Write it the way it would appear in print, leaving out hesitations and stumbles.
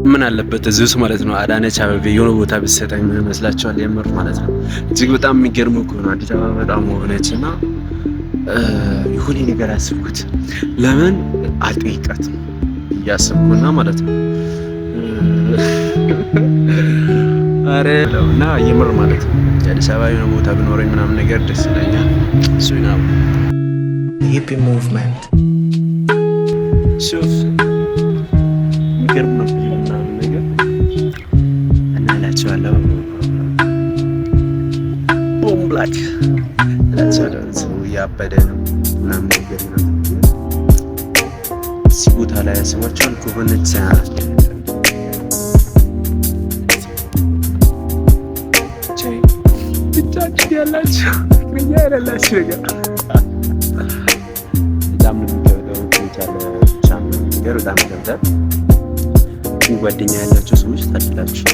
ምን አለበት እዚህ ውስጥ ማለት ነው አዳነች አቤቤ የሆነ ቦታ ብትሰጠኝ ምን ይመስላችኋል? የምር ማለት ነው እጅግ በጣም የሚገርም እኮ ነው። አዲስ አበባ በጣም ሆነች እና የሆነ ነገር አስብኩት ለምን አልጠይቃትም እያሰብኩና ማለት ነው አረ እና የምር ማለት ነው አዲስ አበባ የሆነ ቦታ ብኖረኝ ምናምን ነገር ደስ ይለኛል። እሱ ነው ሂፕ ሙቭመንት ሹፍ የሚገርም ነው ምናምን ነገር እናላቸዋለሁ። ቦም ብላክ ላቸዋለሁ ያበደ ነው ምናምን ነገር ነው። እዚህ ቦታ ላይ ያስባቸዋል ኮቨነት ሳያል ብቻችን ያላቸው ምን ያላላችሁ ነገር በጣም ነው የሚከብደው። ብቻ ነገር በጣም ይከብዳል። ጓደኛ ያላቸው ሰዎች ታድላችሁ።